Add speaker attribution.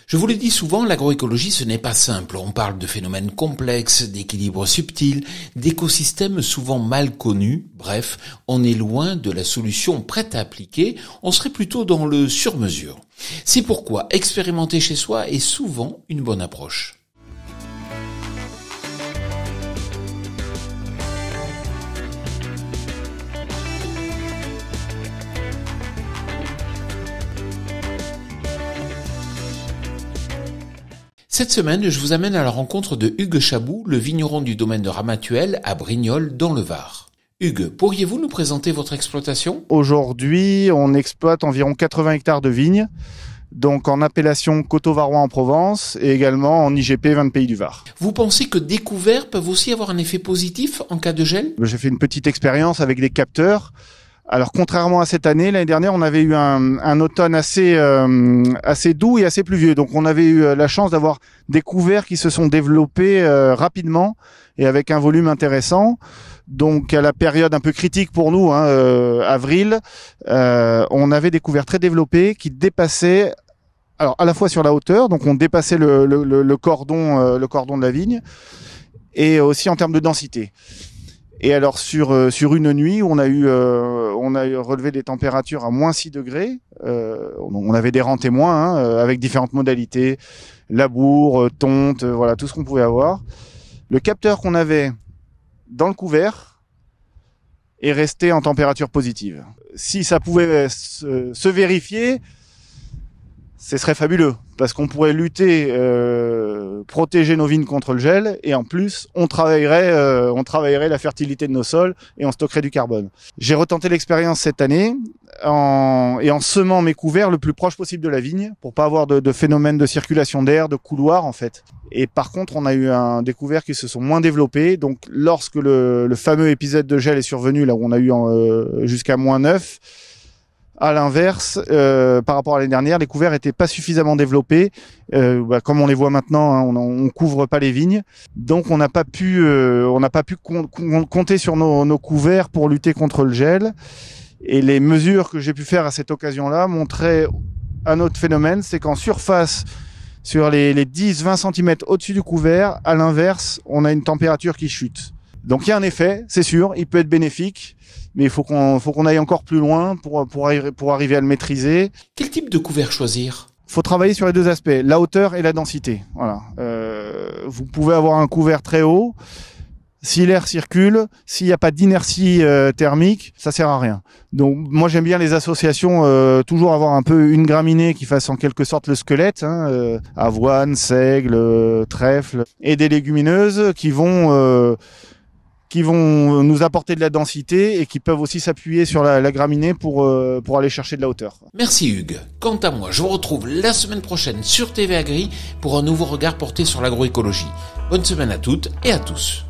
Speaker 1: Je vous le dis souvent, l'agroécologie ce n'est pas simple. On parle de phénomènes complexes, d'équilibres subtils, d'écosystèmes souvent mal connus. Bref, on est loin de la solution prête à appliquer, on serait plutôt dans le sur-mesure. C'est pourquoi expérimenter chez soi est souvent une bonne approche. Cette semaine, je vous amène à la rencontre de Hugues Chabou, le vigneron du domaine de Ramatuelle à Brignoles, dans le Var. Hugues, pourriez-vous nous présenter votre exploitation ?
Speaker 2: Aujourd'hui, on exploite environ 80 hectares de vignes, donc en appellation Coteaux-Varois en Provence et également en IGP 20 Pays du Var.
Speaker 1: Vous pensez que des couverts peuvent aussi avoir un effet positif en cas de gel ?
Speaker 2: J'ai fait une petite expérience avec des capteurs. Alors contrairement à cette année, l'année dernière, on avait eu un automne assez doux et assez pluvieux. Donc on avait eu la chance d'avoir des couverts qui se sont développés rapidement et avec un volume intéressant. Donc à la période un peu critique pour nous, avril, on avait des couverts très développés qui dépassaient, alors à la fois sur la hauteur, donc on dépassait le cordon de la vigne, et aussi en termes de densité. Et alors sur une nuit où on a relevé des températures à moins 6 degrés, on avait des rangs témoins avec différentes modalités, labour, tonte, voilà tout ce qu'on pouvait avoir. Le capteur qu'on avait dans le couvert est resté en température positive. Si ça pouvait se vérifier, ce serait fabuleux parce qu'on pourrait lutter, protéger nos vignes contre le gel et en plus on travaillerait la fertilité de nos sols et on stockerait du carbone. J'ai retenté l'expérience cette année en semant mes couverts le plus proche possible de la vigne pour pas avoir de phénomène de circulation d'air, de couloir en fait. Et par contre on a eu des couverts qui se sont moins développés, donc lorsque le fameux épisode de gel est survenu, là où on a eu jusqu'à -9, à l'inverse, par rapport à l'année dernière, les couverts étaient pas suffisamment développés. Comme on les voit maintenant, on couvre pas les vignes, donc on n'a pas pu compter sur nos couverts pour lutter contre le gel. Et les mesures que j'ai pu faire à cette occasion-là montraient un autre phénomène, c'est qu'en surface, sur les 10-20 cm au-dessus du couvert, à l'inverse, on a une température qui chute. Donc il y a un effet, c'est sûr, il peut être bénéfique, mais il faut qu'on aille encore plus loin pour arriver à le maîtriser.
Speaker 1: Quel type de couvert choisir ?
Speaker 2: Faut travailler sur les deux aspects, la hauteur et la densité. Voilà. Vous pouvez avoir un couvert très haut, si l'air circule, s'il n'y a pas d'inertie thermique, ça sert à rien. Donc moi j'aime bien les associations, toujours avoir un peu une graminée qui fasse en quelque sorte le squelette, avoine, seigle, trèfle, et des légumineuses qui vont nous apporter de la densité et qui peuvent aussi s'appuyer sur la graminée pour aller chercher de la hauteur.
Speaker 1: Merci Hugues. Quant à moi, je vous retrouve la semaine prochaine sur TV Agri pour un nouveau regard porté sur l'agroécologie. Bonne semaine à toutes et à tous.